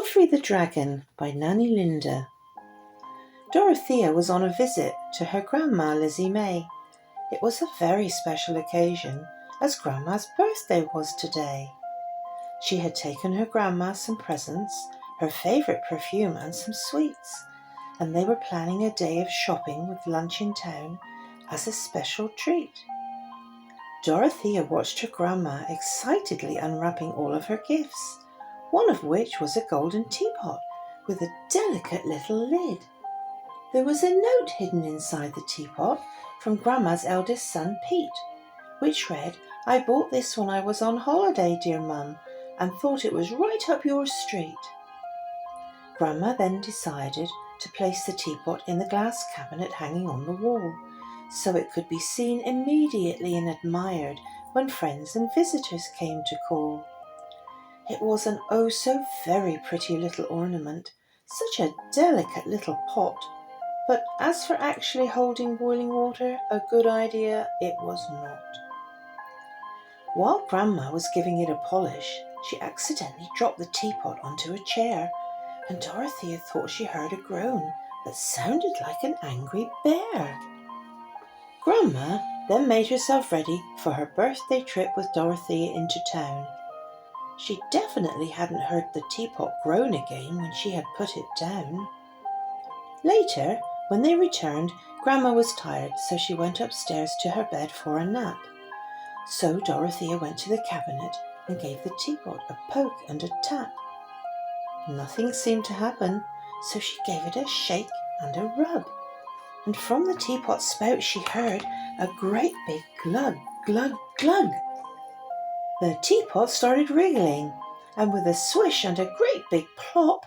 Godfrey the Dragon by Nanny Linda. Dorothea was on a visit to her Grandma Lizzie May. It was a very special occasion, as Grandma's birthday was today. She had taken her Grandma some presents, her favourite perfume and some sweets, and they were planning a day of shopping with lunch in town as a special treat. Dorothea watched her Grandma excitedly unwrapping all of her gifts, one of which was a golden teapot with a delicate little lid. There was a note hidden inside the teapot from Grandma's eldest son, Pete, which read, "I bought this when I was on holiday, dear Mum, and thought it was right up your street." Grandma then decided to place the teapot in the glass cabinet hanging on the wall, so it could be seen immediately and admired when friends and visitors came to call. It was an oh so very pretty little ornament, such a delicate little pot, but as for actually holding boiling water, a good idea it was not. While Grandma was giving it a polish, she accidentally dropped the teapot onto a chair, and Dorothea thought she heard a groan that sounded like an angry bear. Grandma then made herself ready for her birthday trip with Dorothea into town. She definitely hadn't heard the teapot groan again when she had put it down. Later, when they returned, Grandma was tired, so she went upstairs to her bed for a nap. So Dorothea went to the cabinet and gave the teapot a poke and a tap. Nothing seemed to happen, so she gave it a shake and a rub. And from the teapot spout she heard a great big glug, glug, glug. The teapot started wriggling, and with a swish and a great big plop,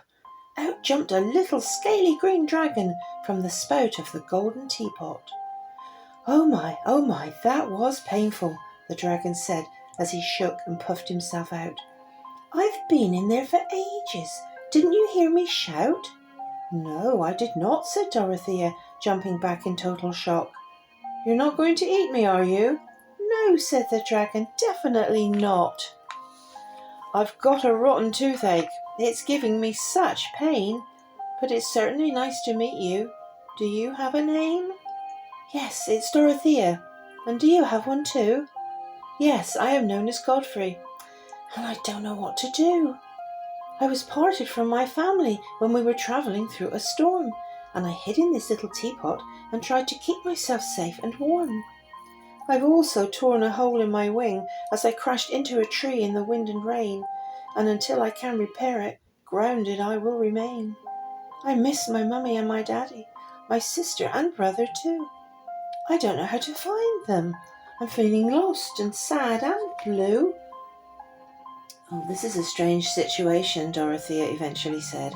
out jumped a little scaly green dragon from the spout of the golden teapot. Oh my, that was painful," the dragon said as he shook and puffed himself out. "I've been in there for ages. Didn't you hear me shout?" "No, I did not," said Dorothea, jumping back in total shock. "You're not going to eat me, are you?" "No," said the dragon, "definitely not." "I've got a rotten toothache. It's giving me such pain. But it's certainly nice to meet you. Do you have a name?" "Yes, it's Dorothea. And do you have one too?" "Yes, I am known as Godfrey. And I don't know what to do. I was parted from my family when we were travelling through a storm, and I hid in this little teapot and tried to keep myself safe and warm. I've also torn a hole in my wing as I crashed into a tree in the wind and rain, and until I can repair it, grounded I will remain. I miss my mummy and my daddy, my sister and brother too. I don't know how to find them. I'm feeling lost and sad and blue." "Oh, this is a strange situation," Dorothea eventually said.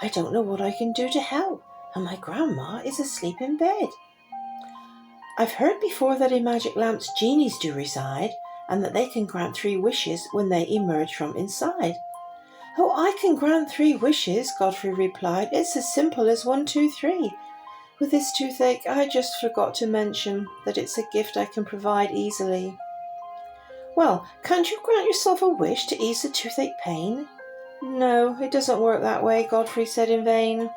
"I don't know what I can do to help, and my grandma is asleep in bed. I've heard before that in magic lamps genies do reside, and that they can grant 3 wishes when they emerge from inside." "Oh, I can grant 3 wishes," Godfrey replied. "It's as simple as 1, 2, 3. With this toothache, I just forgot to mention that it's a gift I can provide easily." "Well, can't you grant yourself a wish to ease the toothache pain?" "No, it doesn't work that way," Godfrey said in vain.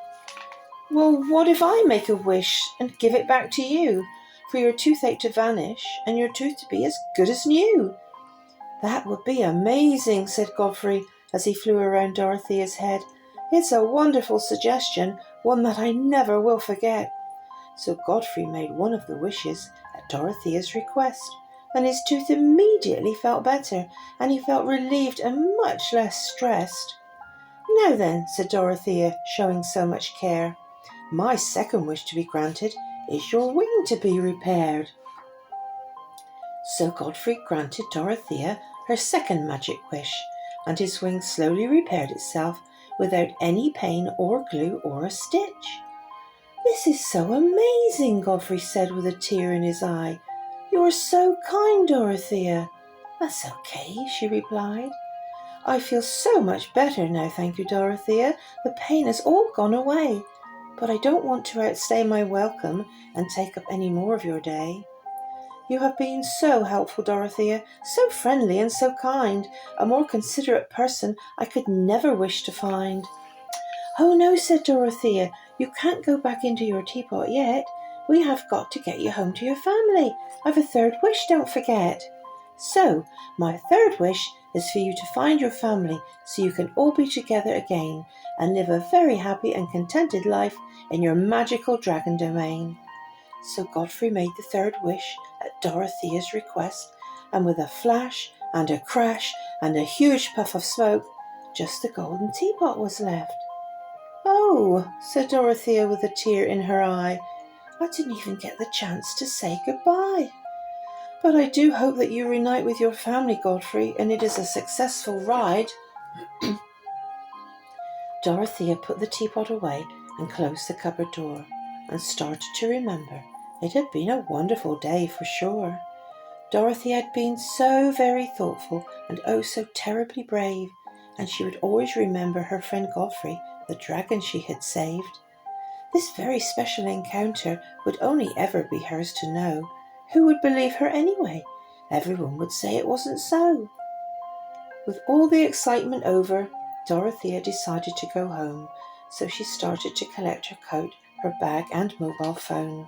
"Well, what if I make a wish and give it back to you, for your toothache to vanish and your tooth to be as good as new?" "That would be amazing," said Godfrey as he flew around Dorothea's head. "It's a wonderful suggestion, one that I never will forget." So Godfrey made one of the wishes at Dorothea's request, and his tooth immediately felt better, and he felt relieved and much less stressed. "Now then," said Dorothea, showing so much care, "my second wish to be granted is your wing to be repaired." So Godfrey granted Dorothea her second magic wish, and his wing slowly repaired itself without any pain or glue or a stitch. "This is so amazing," Godfrey said with a tear in his eye. "You're so kind, Dorothea." "That's okay," she replied. "I feel so much better now, thank you, Dorothea. The pain has all gone away, but I don't want to outstay my welcome and take up any more of your day." You have been so helpful, Dorothea, so friendly and so kind. A more considerate person I could never wish to find." "Oh no," said Dorothea, "you can't go back into your teapot yet. We have got to get you home to your family. I've a third wish, don't forget." "So, my third wish is for you to find your family so you can all be together again and live a very happy and contented life in your magical dragon domain." So Godfrey made the third wish at Dorothea's request, and with a flash and a crash and a huge puff of smoke, just the golden teapot was left. "Oh," said Dorothea with a tear in her eye, "I didn't even get the chance to say goodbye. But I do hope that you reunite with your family, Godfrey, and it is a successful ride." Dorothea put the teapot away and closed the cupboard door, and started to remember. It had been a wonderful day for sure. Dorothy had been so very thoughtful and oh so terribly brave, and she would always remember her friend Godfrey, the dragon she had saved. This very special encounter would only ever be hers to know. Who would believe her anyway? Everyone would say it wasn't so. With all the excitement over, Dorothea decided to go home, so she started to collect her coat, her bag and mobile phone.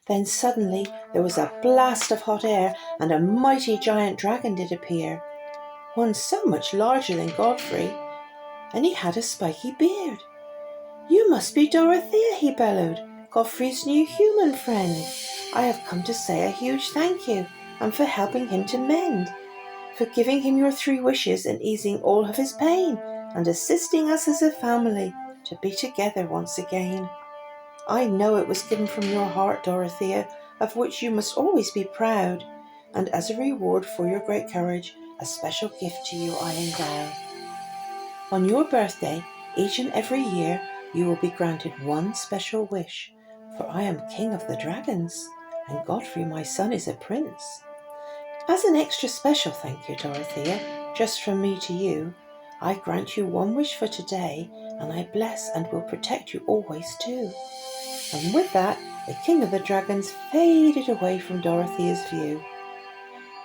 Then suddenly there was a blast of hot air and a mighty giant dragon did appear, one so much larger than Godfrey, and he had a spiky beard. "You must be Dorothea," he bellowed, "Godfrey's new human friend. I have come to say a huge thank you, and for helping him to mend, for giving him your 3 wishes and easing all of his pain, and assisting us as a family to be together once again. I know it was given from your heart, Dorothea, of which you must always be proud, and as a reward for your great courage, a special gift to you I endow. On your birthday, each and every year, you will be granted one special wish, for I am king of the dragons, and Godfrey my son is a prince. As an extra special thank you, Dorothea, just from me to you, I grant you one wish for today, and I bless and will protect you always too." And with that, the king of the dragons faded away from Dorothea's view.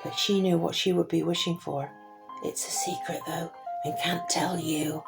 But she knew what she would be wishing for. "It's a secret though, and can't tell you."